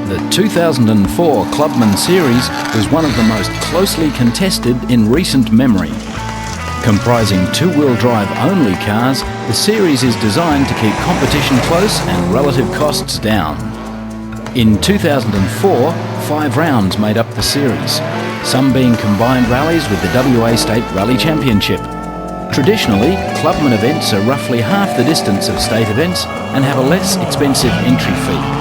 The 2004 Clubman Series was one of the most closely contested in recent memory. Comprising two-wheel drive only cars, the series is designed to keep competition close and relative costs down. In 2004, 5 rounds made up the series, some being combined rallies with the WA State Rally Championship. Traditionally, Clubman events are roughly half the distance of state events and have a less expensive entry fee.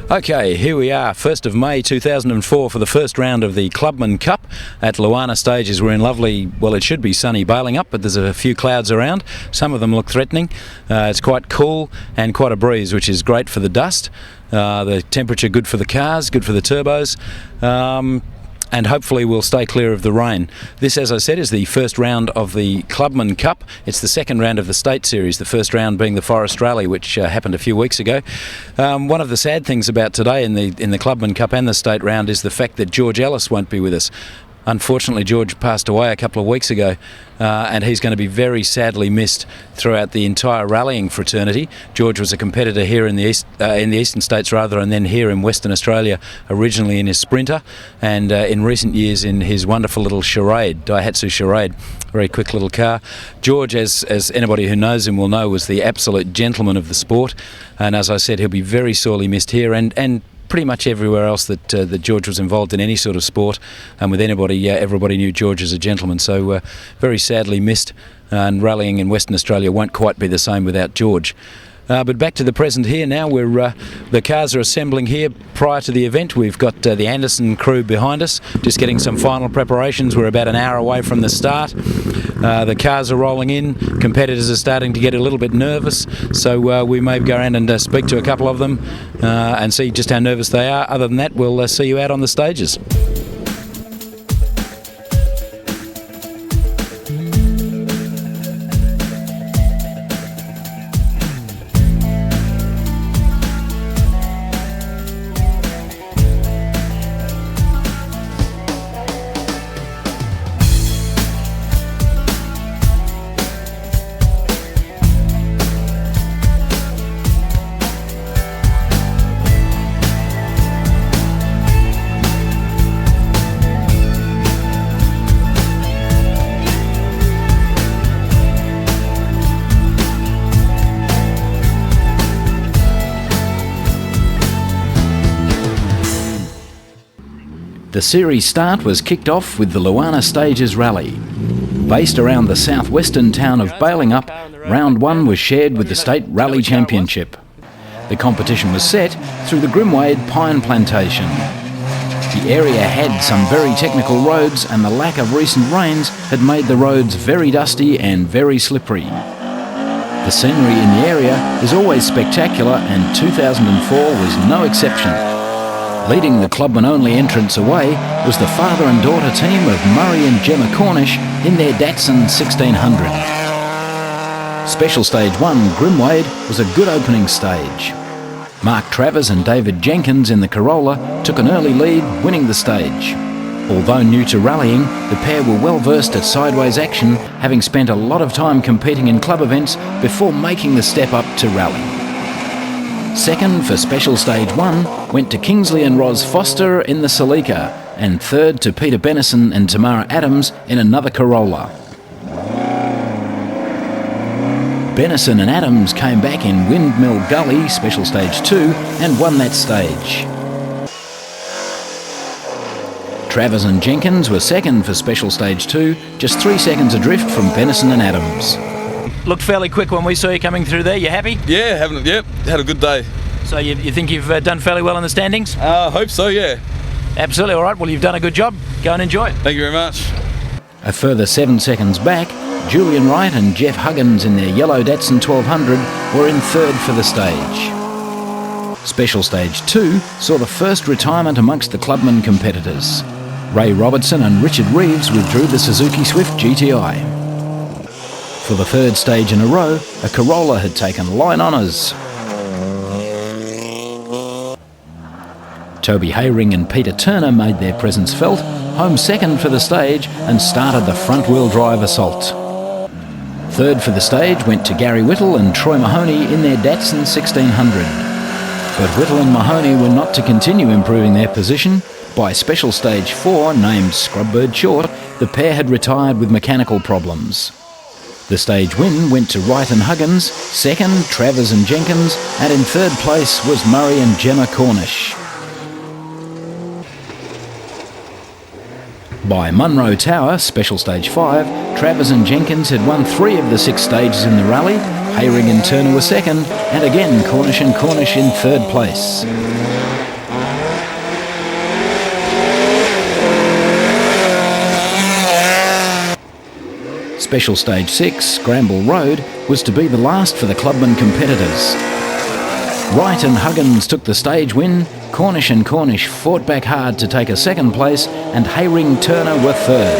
Okay, here we are, 1st of May 2004 for the first round of the Clubman Cup at Luana Stages. We're in lovely, well, it should be sunny Bailing Up, but there's a few clouds around. Some of them look threatening. It's quite cool and quite a breeze, which is great for the dust. The temperature good for the cars, good for the turbos. And hopefully we'll stay clear of the rain. This, as I said, is the first round of the Clubman Cup. It's the second round of the State Series, the first round being the Forest Rally, which happened a few weeks ago. One of the sad things about today in the Clubman Cup and the State round is the fact that George Ellis won't be with us. Unfortunately, George passed away a couple of weeks ago, and he's going to be very sadly missed throughout the entire rallying fraternity. George was a competitor here in the eastern states, and then here in Western Australia, originally in his Sprinter, and in recent years in his wonderful little Charade, Daihatsu Charade, very quick little car. George, as anybody who knows him will know, was the absolute gentleman of the sport, and as I said, he'll be very sorely missed here and pretty much everywhere else that George was involved in any sort of sport, and with anybody, everybody knew George as a gentleman. So very sadly missed, and rallying in Western Australia won't quite be the same without George. But back to the present here now. The cars are assembling here prior to the event. We've got the Anderson crew behind us, just getting some final preparations. We're about an hour away from the start. The cars are rolling in. Competitors are starting to get a little bit nervous, so we may go around and speak to a couple of them and see just how nervous they are. Other than that, we'll see you out on the stages. The series start was kicked off with the Luana Stages Rally. Based around the southwestern town of Bailing Up, round 1 was shared with the State Rally Championship. The competition was set through the Grimwade Pine Plantation. The area had some very technical roads, and the lack of recent rains had made the roads very dusty and very slippery. The scenery in the area is always spectacular, and 2004 was no exception. Leading the Clubman-only entrance away was the father and daughter team of Murray and Gemma Cornish in their Datsun 1600. Special Stage 1, Grimwade, was a good opening stage. Mark Travers and David Jenkins in the Corolla took an early lead, winning the stage. Although new to rallying, the pair were well versed at sideways action, having spent a lot of time competing in club events before making the step up to rally. Second for Special Stage 1 went to Kingsley and Roz Foster in the Celica, and third to Peter Bennison and Tamara Adams in another Corolla. Bennison and Adams came back in Windmill Gully, Special Stage 2, and won that stage. Travers and Jenkins were second for Special Stage 2, just 3 seconds adrift from Bennison and Adams. Looked fairly quick when we saw you coming through there. You happy? Yeah, had a good day. So you think you've done fairly well in the standings? Hope so, yeah. Absolutely. All right, well, you've done a good job. Go and enjoy it. Thank you very much. A further 7 seconds back, Julian Wright and Jeff Huggins in their yellow Datsun 1200 were in third for the stage. Special Stage 2 saw the first retirement amongst the Clubman competitors. Ray Robertson and Richard Reeves withdrew the Suzuki Swift GTI. For the third stage in a row, a Corolla had taken line honours. Toby Hayring and Peter Turner made their presence felt, home second for the stage, and started the front-wheel drive assault. Third for the stage went to Gary Whittle and Troy Mahoney in their Datsun 1600. But Whittle and Mahoney were not to continue improving their position. By special stage 4, named Scrubbird Short, the pair had retired with mechanical problems. The stage win went to Wright and Huggins, second Travers and Jenkins, and in third place was Murray and Gemma Cornish. By Munro Tower, special stage 5, Travers and Jenkins had won 3 of the 6 stages in the rally, Hayring and Turner were second, and again Cornish and Cornish in third place. Special Stage 6, Scramble Road, was to be the last for the Clubman competitors. Wright and Huggins took the stage win, Cornish and Cornish fought back hard to take a second place, and Hayring Turner were third.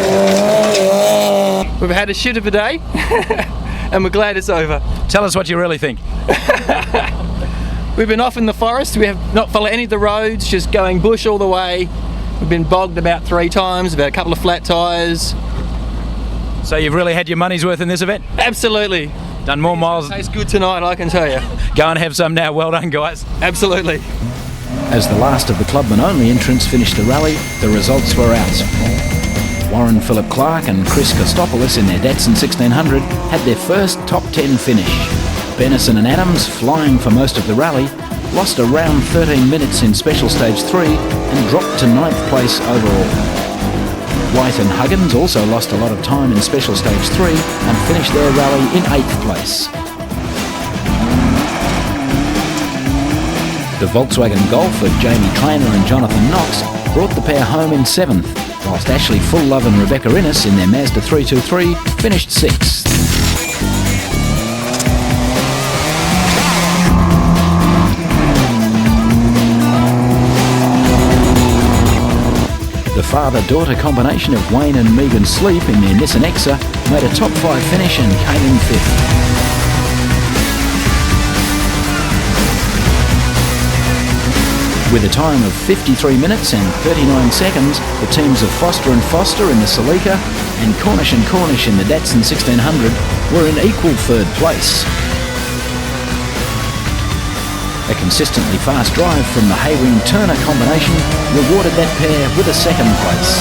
We've had a shit of a day, and we're glad it's over. Tell us what you really think. We've been off in the forest, we have not followed any of the roads, just going bush all the way. We've been bogged about 3 times, about a couple of flat tyres. So you've really had your money's worth in this event? Absolutely. Done more miles. Tastes good tonight, I can tell you. Go and have some now. Well done, guys. Absolutely. As the last of the Clubman-only entrants finished the rally, the results were out. Warren Phillip Clark and Chris Kostopoulos in their Datsun 1600 had their first top 10 finish. Bennison and Adams, flying for most of the rally, lost around 13 minutes in Special Stage 3 and dropped to 9th place overall. White and Huggins also lost a lot of time in Special Stage 3 and finished their rally in 8th place. The Volkswagen Golf of Jamie Traynor and Jonathan Knox brought the pair home in 7th, whilst Ashley Fulllove and Rebecca Innes in their Mazda 323 finished 6th. The father-daughter combination of Wayne and Megan Sleep in their Nissan Exa made a top 5 finish and came in 5th. With a time of 53 minutes and 39 seconds, the teams of Foster and Foster in the Celica and Cornish in the Datsun 1600 were in equal 3rd place. A consistently fast drive from the Hayring-Turner combination rewarded that pair with a 2nd place.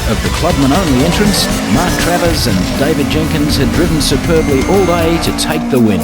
Of the Clubman-only entrants, Mark Travers and David Jenkins had driven superbly all day to take the win.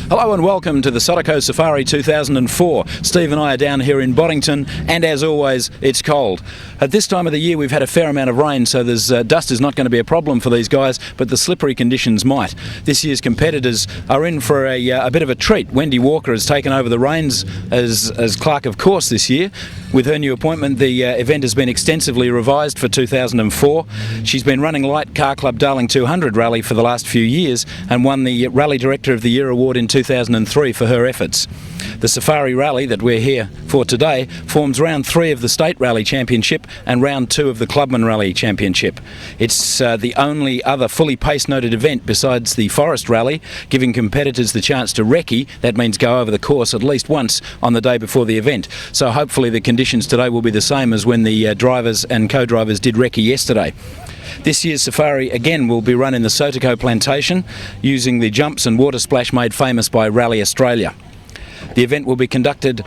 Hello and welcome to the Sotoco Safari 2004. Steve and I are down here in Boddington, and as always, it's cold. At this time of the year, we've had a fair amount of rain, so dust is not going to be a problem for these guys, but the slippery conditions might. This year's competitors are in for a bit of a treat. Wendy Walker has taken over the reins as clerk of course this year. With her new appointment, the event has been extensively revised for 2004. She's been running Light Car Club Darling 200 Rally for the last few years and won the Rally Director of the Year award in 2003 for her efforts. The Safari Rally that we're here for today forms round 3 of the State Rally Championship and round 2 of the Clubman Rally Championship. It's the only other fully pace-noted event besides the Forest Rally, giving competitors the chance to recce. That means go over the course at least once on the day before the event. So hopefully the conditions today will be the same as when the drivers and co-drivers did recce yesterday. This year's safari again will be run in the Sotoco Plantation using the jumps and water splash made famous by Rally Australia. The event will be conducted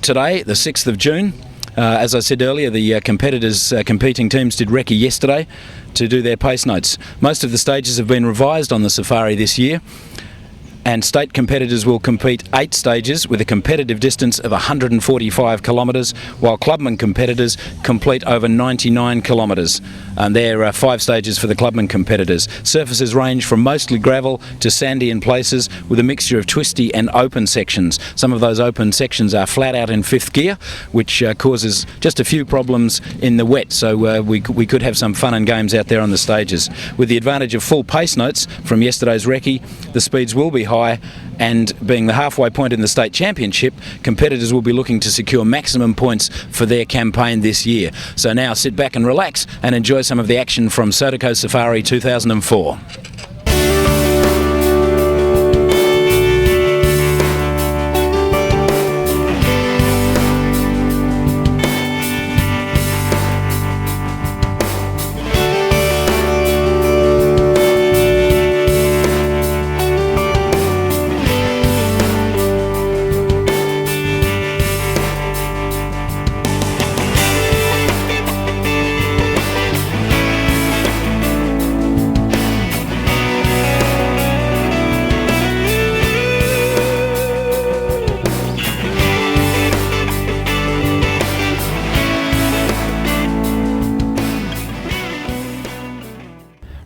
today, the 6th of June. As I said earlier, the competitors, competing teams did recce yesterday to do their pace notes. Most of the stages have been revised on the safari this year, And state competitors will compete 8 stages with a competitive distance of 145 kilometres, while Clubman competitors complete over 99 kilometres. And there are 5 stages for the Clubman competitors. Surfaces range from mostly gravel to sandy in places, with a mixture of twisty and open sections. Some of those open sections are flat out in 5th gear, which causes just a few problems in the wet, so we could have some fun and games out there on the stages. With the advantage of full pace notes from yesterday's recce, the speeds will be high, and being the halfway point in the state championship, competitors will be looking to secure maximum points for their campaign this year. So now sit back and relax and enjoy some of the action from Sotoko Safari 2004.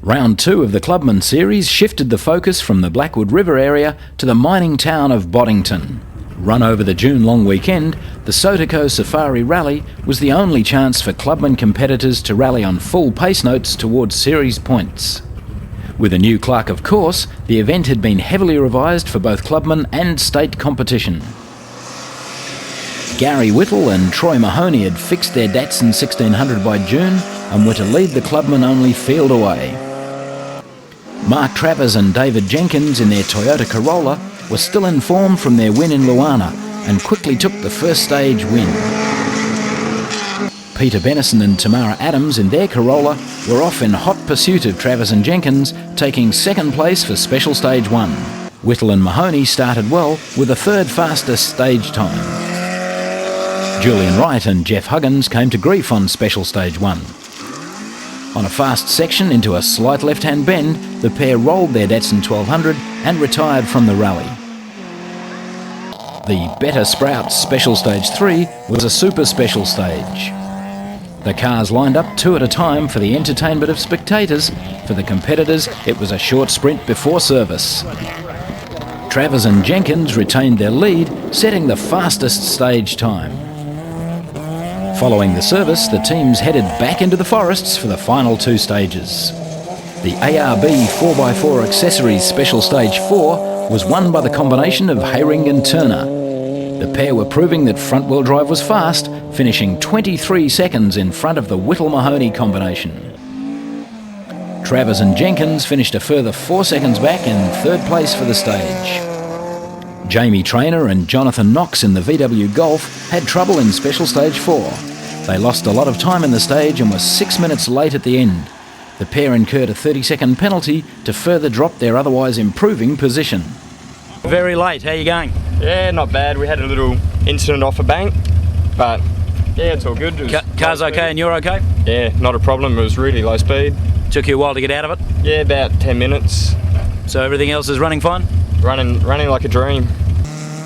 Round 2 of the Clubman Series shifted the focus from the Blackwood River area to the mining town of Boddington. Run over the June long weekend, the Sotoko Safari Rally was the only chance for Clubman competitors to rally on full pace notes towards series points. With a new clerk of course, the event had been heavily revised for both Clubman and state competition. Gary Whittle and Troy Mahoney had fixed their Datsun 1600 by June and were to lead the Clubman-only field away. Mark Travers and David Jenkins in their Toyota Corolla were still in form from their win in Luana and quickly took the first stage win. Peter Bennison and Tamara Adams in their Corolla were off in hot pursuit of Travers and Jenkins, taking second place for Special Stage 1. Whittle and Mahoney started well with the third fastest stage time. Julian Wright and Jeff Huggins came to grief on Special Stage 1. On a fast section into a slight left-hand bend, the pair rolled their Datsun 1200 and retired from the rally. The Better Sprouts Special Stage 3 was a super special stage. The cars lined up 2 at a time for the entertainment of spectators. For the competitors, it was a short sprint before service. Travers and Jenkins retained their lead, setting the fastest stage time. Following the service, the teams headed back into the forests for the final 2 stages. The ARB 4x4 Accessories Special Stage 4 was won by the combination of Hayring and Turner. The pair were proving that front-wheel drive was fast, finishing 23 seconds in front of the Whittle-Mahoney combination. Travers and Jenkins finished a further 4 seconds back in 3rd place for the stage. Jamie Traynor and Jonathan Knox in the VW Golf had trouble in Special Stage 4. They lost a lot of time in the stage and were 6 minutes late at the end. The pair incurred a 30-second penalty to further drop their otherwise improving position. Very late, how are you going? Yeah, not bad. We had a little incident off a bank, but yeah, it's all good. Car's okay and you're okay? Yeah, not a problem. It was really low speed. Took you a while to get out of it? Yeah, about 10 minutes. So everything else is running fine? Running like a dream.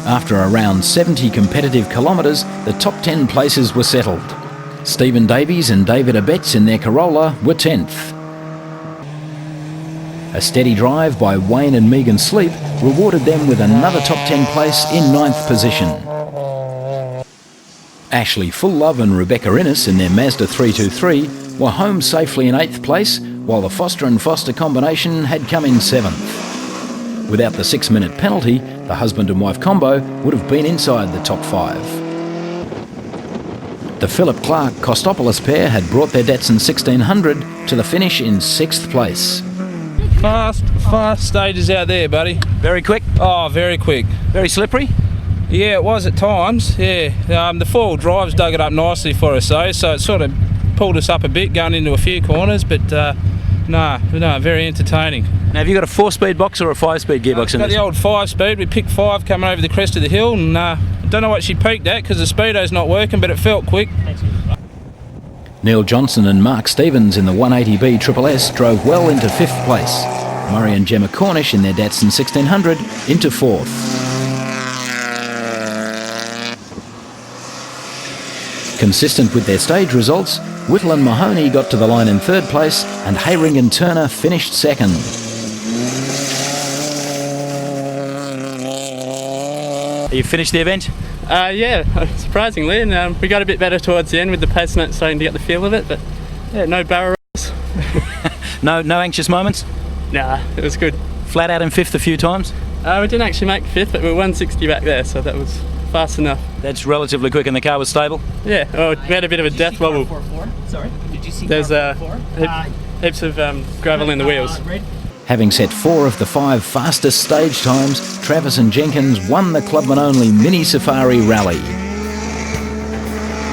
After around 70 competitive kilometres, the top 10 places were settled. Stephen Davies and David Abetz in their Corolla were 10th. A steady drive by Wayne and Megan Sleep rewarded them with another top 10 place in 9th position. Ashley Fulllove and Rebecca Innes in their Mazda 323 were home safely in 8th place, while the Foster and Foster combination had come in 7th. Without the 6-minute penalty, the husband and wife combo would have been inside the top 5. The Philip Clark-Kostopoulos pair had brought their Datsun 1600 to the finish in 6th place. Fast stages out there, buddy. Very quick? Oh, very quick. Very slippery? Yeah, it was at times, yeah. The 4-wheel drives dug it up nicely for us though, so it sort of pulled us up a bit going into a few corners, but no, very entertaining. Now, have you got a 4-speed box or a 5-speed gearbox in got this? the old 5-speed. We picked 5 coming over the crest of the hill, and I don't know what she peaked at because the speedo's not working, but it felt quick. Neil Johnson and Mark Stevens in the 180B Triple S drove well into 5th place. Murray and Gemma Cornish in their Datsun 1600 into 4th. Consistent with their stage results, Whittle and Mahoney got to the line in 3rd place and Hayring and Turner finished 2nd. You finished the event? Yeah, surprisingly, and we got a bit better towards the end with the pace note starting to get the feel of it, but yeah, no barrel rolls. No anxious moments? Nah, it was good. Flat out in 5th a few times? We didn't actually make 5th, but we were 160 back there, so that was fast enough. That's relatively quick and the car was stable? Yeah, we had a bit of a death wobble. Sorry, did you see There's heaps of gravel in the wheels. Having set 4 of the 5 fastest stage times, Travis and Jenkins won the Clubman-only Mini Safari Rally.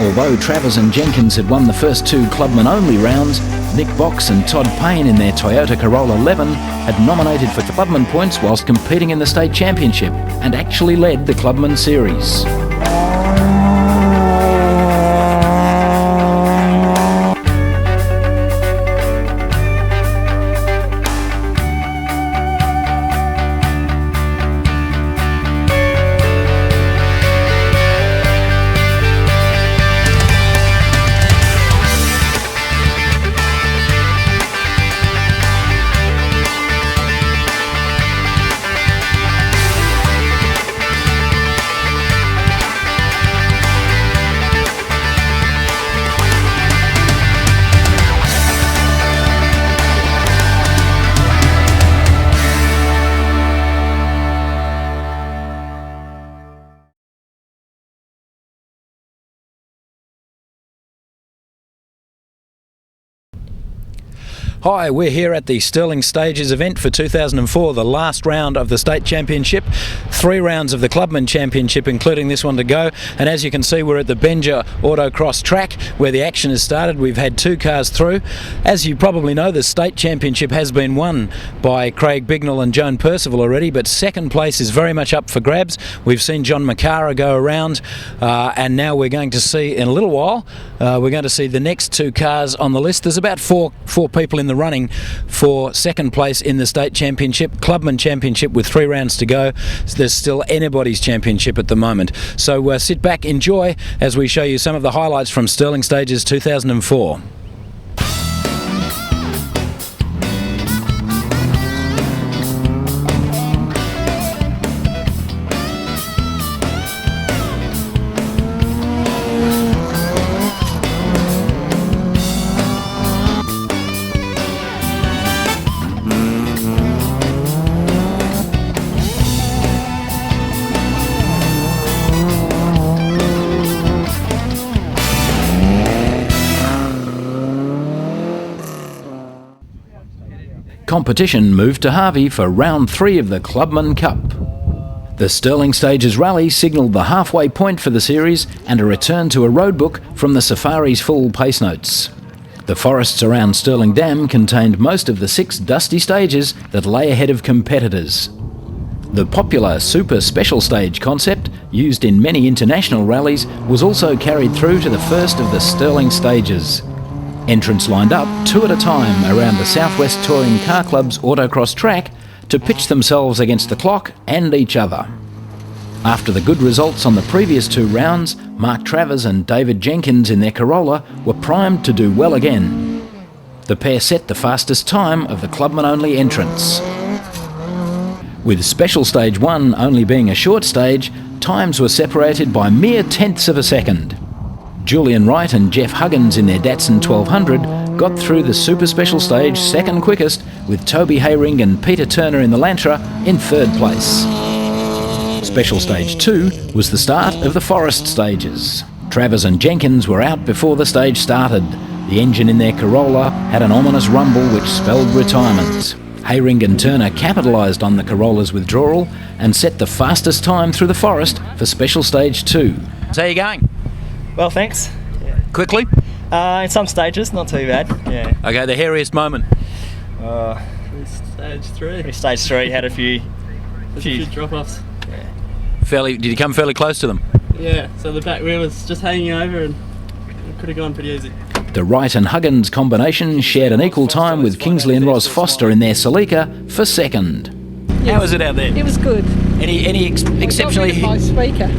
Although Travers and Jenkins had won the first 2 Clubman-only rounds, Nick Box and Todd Payne in their Toyota Corolla 11 had nominated for Clubman points whilst competing in the state championship and actually led the Clubman Series. Hi, we're here at the Stirling Stages event for 2004, the last round of the state championship. 3 rounds of the Clubman Championship, including this one to go. And as you can see, we're at the Benja Autocross track where the action has started. We've had 2 cars through. As you probably know, the state championship has been won by Craig Bignell and Joan Percival already, but 2nd place is very much up for grabs. We've seen John McCara go around, and now we're going to see in a little while, we're going to see the next 2 cars on the list. There's about four people in the running for 2nd place in the state championship, Clubman Championship, with 3 rounds to go. There's still anybody's championship at the moment. So sit back, enjoy as we show you some of the highlights from Stirling Stages 2004. Competition moved to Harvey for round 3 of the Clubman Cup. The Stirling Stages Rally signalled the halfway point for the series and a return to a roadbook from the Safari's full pace notes. The forests around Stirling Dam contained most of the 6 dusty stages that lay ahead of competitors. The popular Super Special Stage concept, used in many international rallies, was also carried through to the first of the Stirling Stages. Entrants lined up 2 at a time around the Southwest Touring Car Club's autocross track to pitch themselves against the clock and each other. After the good results on the previous 2 rounds, Mark Travers and David Jenkins in their Corolla were primed to do well again. The pair set the fastest time of the Clubman-only entrants. With Special Stage 1 only being a short stage, times were separated by mere tenths of a second. Julian Wright and Jeff Huggins in their Datsun 1200 got through the Super Special Stage 2nd quickest, with Toby Hayring and Peter Turner in the Lantra in 3rd place. Special Stage 2 was the start of the Forest Stages. Travers and Jenkins were out before the stage started. The engine in their Corolla had an ominous rumble which spelled retirement. Hayring and Turner capitalised on the Corolla's withdrawal and set the fastest time through the forest for Special Stage 2. So how are you going? Well, thanks. Yeah. Quickly? In some stages, not too bad. Yeah. Okay, the hairiest moment. Stage 3. Stage 3 had a few drop-offs. Did you come fairly close to them? Yeah, so the back wheel was just hanging over and it could have gone pretty easy. The Wright and Huggins combination shared an equal time with Kingsley and Ros Foster in their Celica for second. How was it out there? It was good. Any exceptionally My speaker.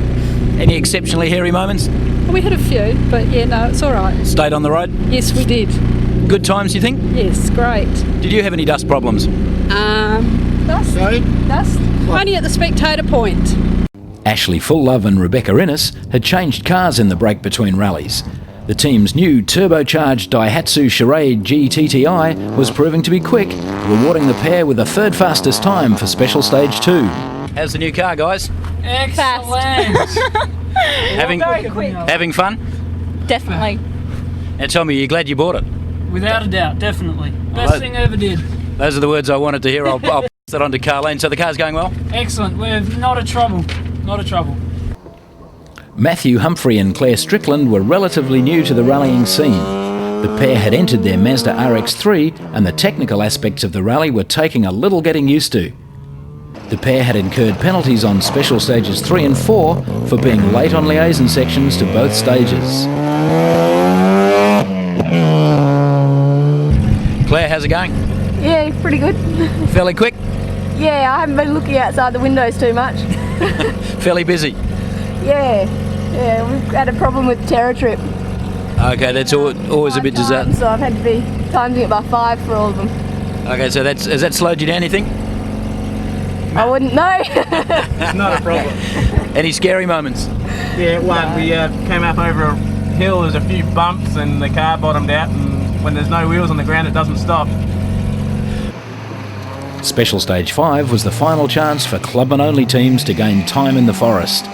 any exceptionally hairy moments? We had a few, but yeah, no, it's all right. Stayed on the road? Yes, we did. Good times, you think? Yes, great. Did you have any dust problems? Dust? Dust? Only at the spectator point. Ashley Fulllove and Rebecca Innes had changed cars in the break between rallies. The team's new turbocharged Daihatsu Charade GTTI was proving to be quick, rewarding the pair with the third fastest time for Special Stage 2. How's the new car, guys? Excellent. Having fun? Definitely. Now tell me, you're glad you bought it? Without a doubt, definitely. Best thing I ever did. Those are the words I wanted to hear. I'll pass that on to Carlene. So the car's going well? Excellent. We're not a trouble. Not a trouble. Matthew Humphrey and Claire Strickland were relatively new to the rallying scene. The pair had entered their Mazda RX-3 and the technical aspects of the rally were taking a little getting used to. The pair had incurred penalties on Special Stages 3 and 4 for being late on liaison sections to both stages. Claire, how's it going? Yeah, pretty good. Fairly quick? Yeah, I haven't been looking outside the windows too much. Fairly busy? Yeah, we've had a problem with Terror Trip. Okay, that's always a bit disastrous. So I've had to be timing it by 5 for all of them. Okay, so has that slowed you down, you think? I wouldn't know. It's not a problem. Any scary moments? Yeah, one. We came up over a hill, there's a few bumps and the car bottomed out, and when there's no wheels on the ground it doesn't stop. Special Stage 5 was the final chance for Clubman-only teams to gain time in the forest.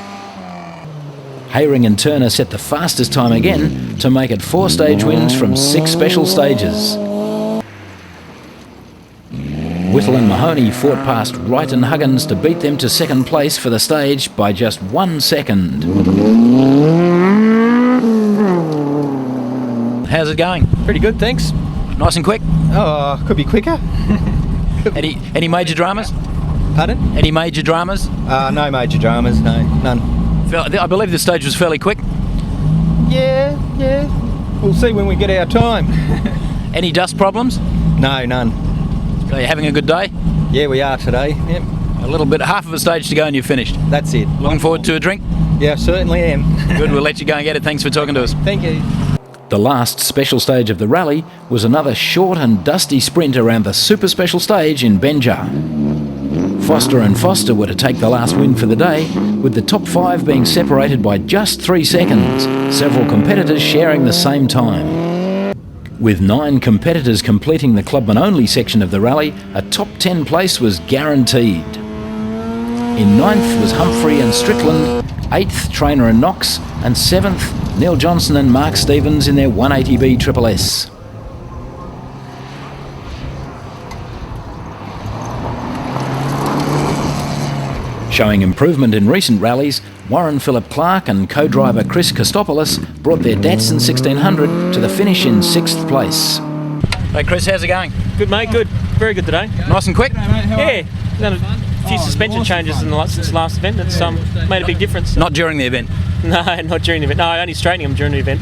Hayring and Turner set the fastest time again to make it 4 stage wins from 6 special stages. Whittle and Mahoney fought past Wright and Huggins to beat them to second place for the stage by just 1 second. How's it going? Pretty good, thanks. Nice and quick? Oh, could be quicker. Any major dramas? Pardon? Any major dramas? No major dramas, no, none. I believe the stage was fairly quick. Yeah. We'll see when we get our time. Any dust problems? No, none. Are you having a good day? Yeah, we are today. Yep. A little bit, half of a stage to go and you've finished. That's it. Looking forward to a drink? Yeah, certainly am. Good, we'll let you go and get it. Thanks for talking to us. Thank you. The last special stage of the rally was another short and dusty sprint around the super special stage in Benja. Foster and Foster were to take the last win for the day, with the top 5 being separated by just 3 seconds, several competitors sharing the same time. With 9 competitors completing the Clubman-only section of the rally, a top 10 place was guaranteed. In 9th was Humphrey and Strickland, 8th Trainer and Knox, and 7th Neil Johnson and Mark Stevens in their 180B SSS. Showing improvement in recent rallies, Warren Phillip Clark and co-driver Chris Kostopoulos brought their Datsun 1600 to the finish in 6th place. Hey Chris, how's it going? Good mate, good. Very good today. Nice and quick? Yeah. Done a few suspension changes since the last event. It's made a big difference. Not during the event? No, not during the event. No, only straightening them during the event.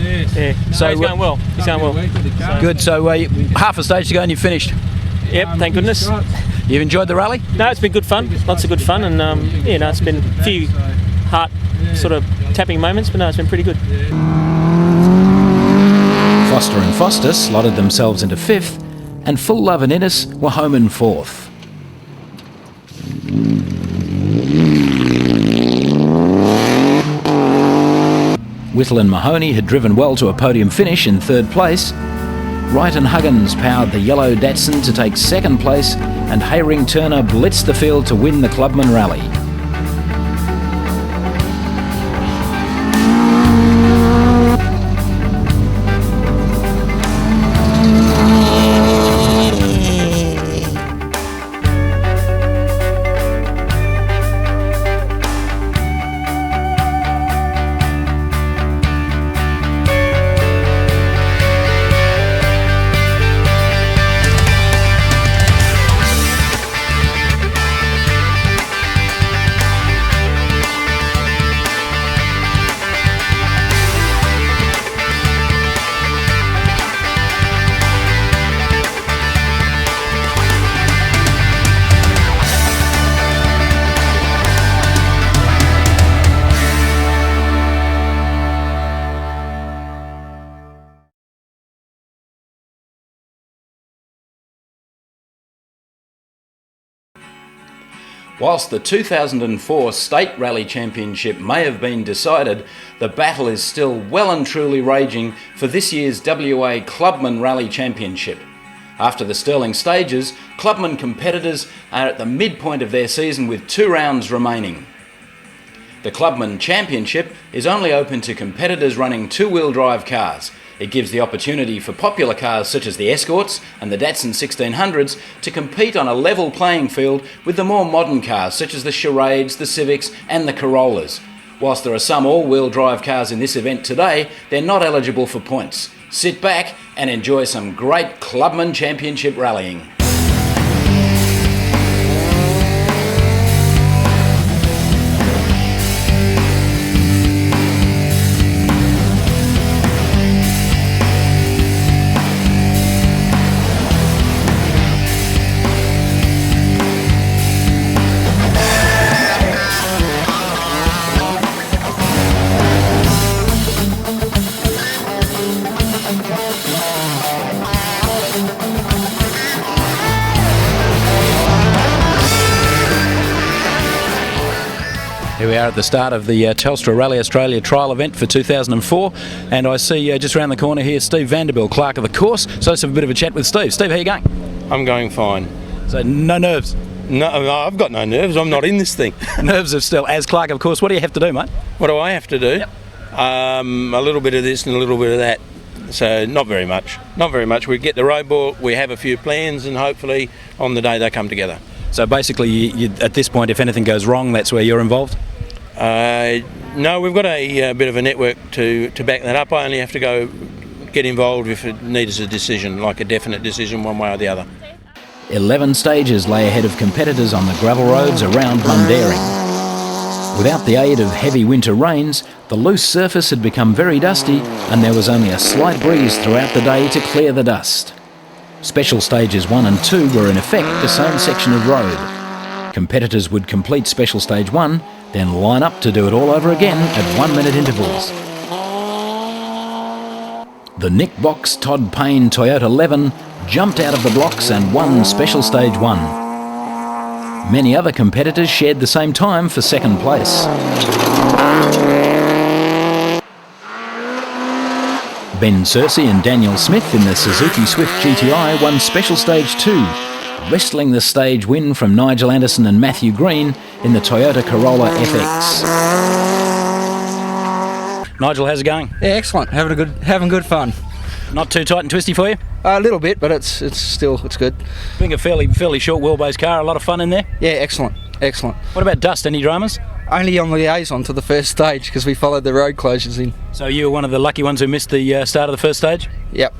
Yes. Yeah. So he's going well. He's going well. Good, so half a stage to go and you've finished? Yep, thank goodness. You've enjoyed the rally? No, it's been good fun. Lots of good fun, and it's been a few heart sort of tapping moments, but no, it's been pretty good. Foster and Foster slotted themselves into 5th, and Fulllove and Innes were home in 4th. Whittle and Mahoney had driven well to a podium finish in 3rd place. Wright and Huggins powered the yellow Datsun to take 2nd place, and Hayring Turner blitzed the field to win the Clubman Rally. Whilst the 2004 State Rally Championship may have been decided, the battle is still well and truly raging for this year's WA Clubman Rally Championship. After the Stirling stages, Clubman competitors are at the midpoint of their season with 2 rounds remaining. The Clubman Championship is only open to competitors running 2-wheel drive cars. It gives the opportunity for popular cars such as the Escorts and the Datsun 1600s to compete on a level playing field with the more modern cars such as the Charades, the Civics and the Corollas. Whilst there are some all-wheel drive cars in this event today, they're not eligible for points. Sit back and enjoy some great Clubman Championship rallying. Here we are at the start of the Telstra Rally Australia trial event for 2004, and I see just around the corner here Steve Vanderbilt, clerk of the course. So let's have a bit of a chat with Steve. Steve, how you going? I'm going fine. So no nerves? No, I've got no nerves. I'm not in this thing. Nerves are still. As clerk of course, what do you have to do, mate? What do I have to do? Yep. A little bit of this and a little bit of that. So not very much. Not very much. We get the road book, we have a few plans, and hopefully on the day they come together. So basically, you, at this point, if anything goes wrong, that's where you're involved? No, we've got a bit of a network to back that up. I only have to go get involved if it needs a decision, like a definite decision one way or the other. 11 stages lay ahead of competitors on the gravel roads around Mundaring. Without the aid of heavy winter rains, the loose surface had become very dusty and there was only a slight breeze throughout the day to clear the dust. Special stages 1 and 2 were in effect the same section of road. Competitors would complete Special Stage 1, then line up to do it all over again at 1-minute intervals. The Nick Box Todd Payne Toyota 11 jumped out of the blocks and won Special Stage 1. Many other competitors shared the same time for second place. Ben Searcy and Daniel Smith in the Suzuki Swift GTI won Special Stage 2, wrestling the stage win from Nigel Anderson and Matthew Green in the Toyota Corolla FX. Nigel, how's it going? Yeah, excellent. Having good fun. Not too tight and twisty for you? A little bit, but it's good. Being a fairly short wheelbase car, a lot of fun in there? Yeah, excellent. What about dust? Any dramas? Only on liaison to the first stage because we followed the road closures in. So you were one of the lucky ones who missed the start of the first stage? Yep.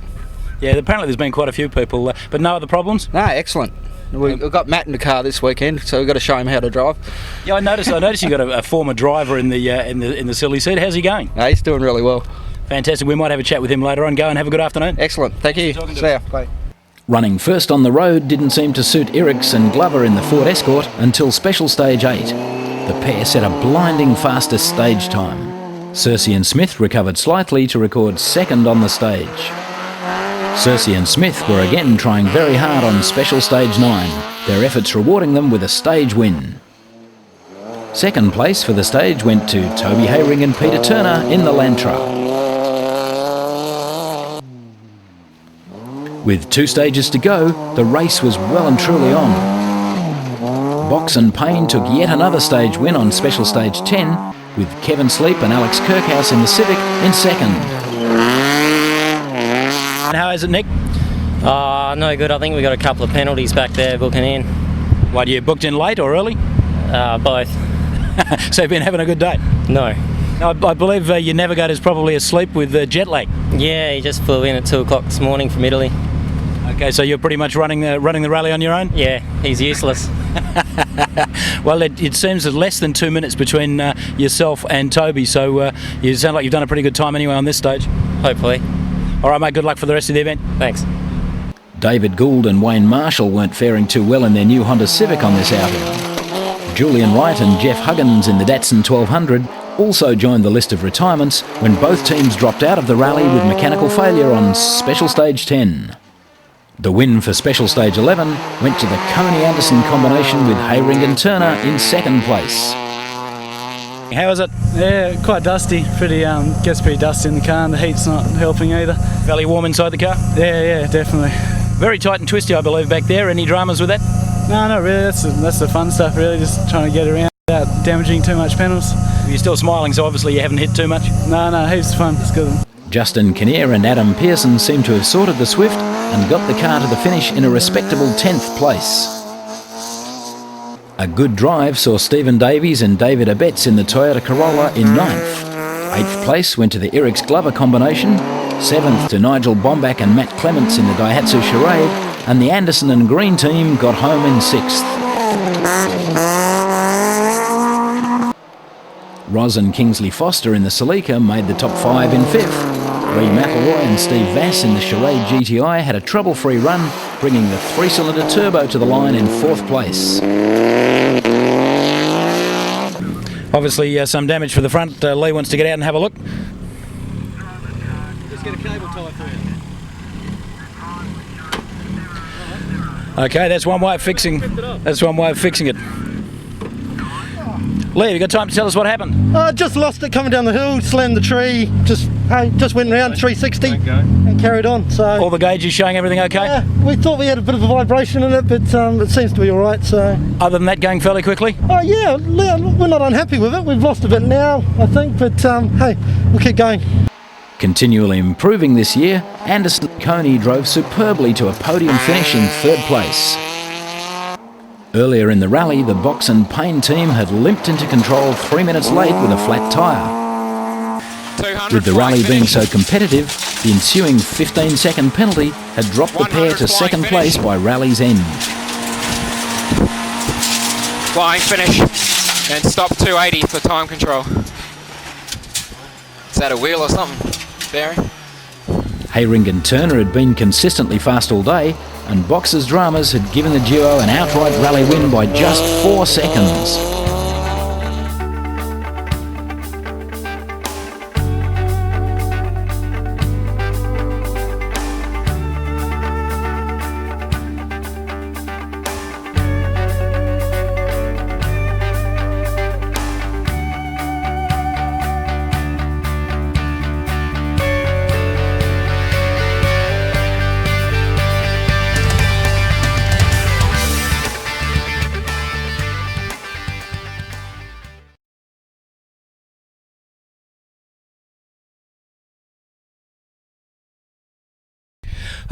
Yeah, apparently there's been quite a few people, but no other problems? No, excellent. We've got Matt in the car this weekend, so we've got to show him how to drive. Yeah, I noticed you got a former driver in the silly seat. How's he going? No, he's doing really well. Fantastic. We might have a chat with him later on. Go and have a good afternoon. Excellent. Thank you. See ya. Bye. Running first on the road didn't seem to suit Irix and Glover in the Ford Escort until Special Stage 8. The pair set a blinding fastest stage time. Searcy and Smith recovered slightly to record second on the stage. Searcy and Smith were again trying very hard on Special Stage 9, their efforts rewarding them with a stage win. Second place for the stage went to Toby Hayring and Peter Turner in the Lantra. With 2 stages to go, the race was well and truly on. Box and Payne took yet another stage win on Special Stage 10, with Kevin Sleep and Alex Kirkhouse in the Civic in second. And how is it, Nick? No good. I think we got a couple of penalties back there booking in. What, you booked in late or early? Both. So you've been having a good day? No. I believe your navigator's probably asleep with jet lag. Yeah, he just flew in at 2 o'clock this morning from Italy. Okay, so you're pretty much running the rally on your own? Yeah, he's useless. Well, it seems there's less than 2 minutes between yourself and Toby, so you sound like you've done a pretty good time anyway on this stage. Hopefully. All right, mate, good luck for the rest of the event. Thanks. David Gould and Wayne Marshall weren't faring too well in their new Honda Civic on this outing. Julian Wright and Jeff Huggins in the Datsun 1200 also joined the list of retirements when both teams dropped out of the rally with mechanical failure on Special Stage 10. The win for Special Stage 11 went to the Coney-Anderson combination with Hayring and Turner in second place. How is it? Yeah, quite dusty. Gets pretty dusty in the car, and the heat's not helping either. Fairly warm inside the car? Yeah, definitely. Very tight and twisty, I believe, back there. Any dramas with that? No, not really. That's the fun stuff, really. Just trying to get around without damaging too much panels. You're still smiling, so obviously you haven't hit too much? No, heaps of fun. It's good. Justin Kinnear and Adam Pearson seem to have sorted the Swift and got the car to the finish in a respectable 10th place. A good drive saw Stephen Davies and David Abetz in the Toyota Corolla in 9th. 8th place went to the Eriks Glover combination, 7th to Nigel Bombach and Matt Clements in the Daihatsu Charade, and the Anderson and Green team got home in 6th. Ros and Kingsley Foster in the Celica made the top 5 in 5th. Lee McElroy and Steve Vass in the Charade GTI had a trouble-free run, bringing the 3-cylinder turbo to the line in 4th place. Obviously some damage for the front. Lee wants to get out and have a look. Just get a cable tie for you. Okay, that's one way of fixing. That's one way of fixing it. Lee, have you got time to tell us what happened? Just lost it coming down the hill, slammed the tree, just went around 360 and carried on. So all the gauges showing everything okay? We thought we had a bit of a vibration in it, but it seems to be all right. So other than that, going fairly quickly? Oh yeah, we're not unhappy with it. We've lost a bit now, I think, but hey, we'll keep going. Continually improving this year, Anderson and Coney drove superbly to a podium finish in 3rd place. Earlier in the rally, the Box and Payne team had limped into control 3 minutes late with a flat tyre. With the rally being so competitive, the ensuing 15-second penalty had dropped the pair to 2nd place by rally's end. Flying finish and stop 280 for time control. Is that a wheel or something, Barry? Hayring and Turner had been consistently fast all day, and Box's dramas had given the duo an outright rally win by just 4 seconds.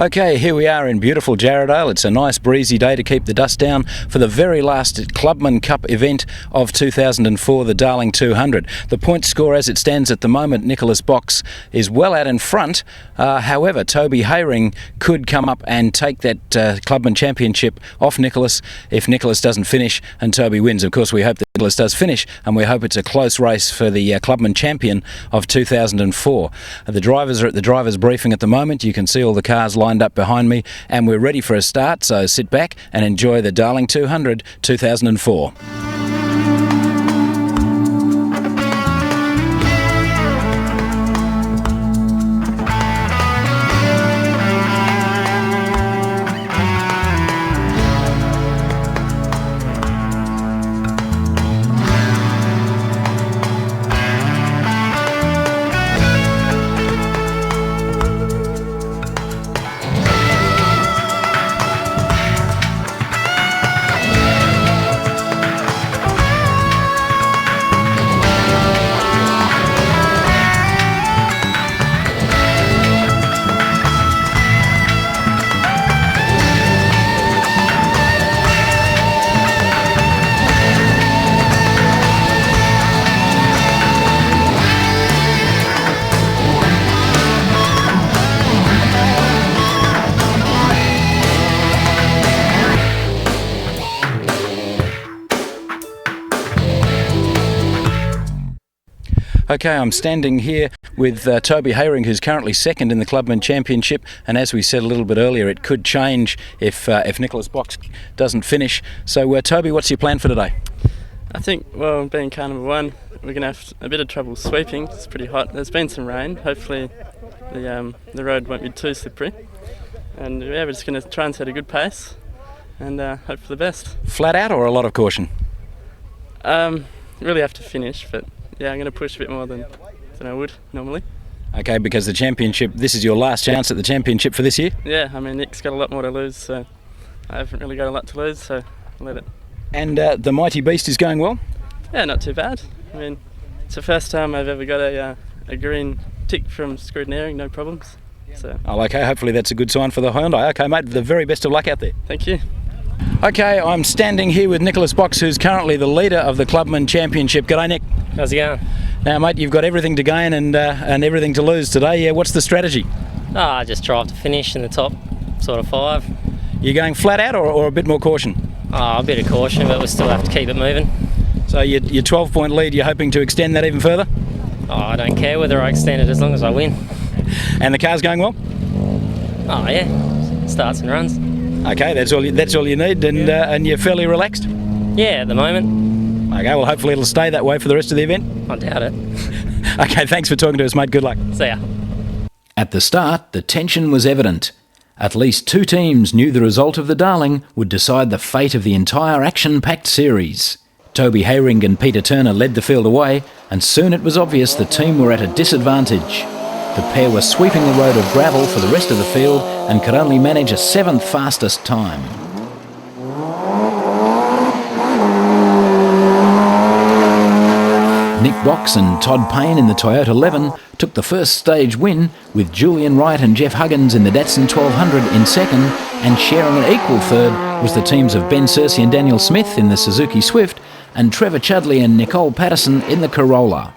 Okay, here we are in beautiful Jarrahdale. It's a nice breezy day to keep the dust down for the very last Clubman Cup event of 2004, the Darling 200. The point score as it stands at the moment, Nicholas Box is well out in front. However, Toby Hayring could come up and take that Clubman Championship off Nicholas if Nicholas doesn't finish and Toby wins. Of course, we hope that Nicholas does finish, and we hope it's a close race for the Clubman Champion of 2004. The drivers are at the drivers' briefing at the moment. You can see all the cars lined up behind me, and we're ready for a start, so sit back and enjoy the Darling 200 2004. Okay, I'm standing here with Toby Hayring, who's currently second in the Clubman Championship, and as we said a little bit earlier, it could change if Nicholas Box doesn't finish. So Toby, what's your plan for today? I think, well, being car number one, we're going to have a bit of trouble sweeping. It's pretty hot. There's been some rain. Hopefully the road won't be too slippery. And yeah, we're just going to try and set a good pace and hope for the best. Flat out or a lot of caution? Really have to finish, but yeah, I'm going to push a bit more than I would normally. Okay, because the championship, this is your last chance at the championship for this year? Yeah, I mean, Nick's got a lot more to lose, so I haven't really got a lot to lose, so I'll let it. And the Mighty Beast is going well? Yeah, not too bad. I mean, it's the first time I've ever got a green tick from scrutineering, no problems. So. Oh, okay, hopefully that's a good sign for the Hyundai. Okay, mate, the very best of luck out there. Thank you. Okay, I'm standing here with Nicholas Box, who's currently the leader of the Clubman Championship. G'day, Nick. How's it going? Now, mate, you've got everything to gain and everything to lose today. Yeah, what's the strategy? Just drive to finish in the top sort of 5. You going flat out or a bit more caution? A bit of caution, but we still have to keep it moving. So your 12-point lead, you're hoping to extend that even further? I don't care whether I extend it as long as I win. And the car's going well? Yeah, starts and runs. Okay, that's all you need, and you're fairly relaxed? Yeah, at the moment. Okay, well hopefully it'll stay that way for the rest of the event. I doubt it. Okay, thanks for talking to us, mate. Good luck. See ya. At the start, the tension was evident. At least 2 teams knew the result of the Darling would decide the fate of the entire action-packed series. Toby Hayring and Peter Turner led the field away, and soon it was obvious the team were at a disadvantage. The pair were sweeping the road of gravel for the rest of the field and could only manage a 7th fastest time. Nick Box and Todd Payne in the Toyota 11 took the first stage win, with Julian Wright and Jeff Huggins in the Datsun 1200 in second, and sharing an equal third was the teams of Ben Searcy and Daniel Smith in the Suzuki Swift, and Trevor Chudley and Nicole Patterson in the Corolla.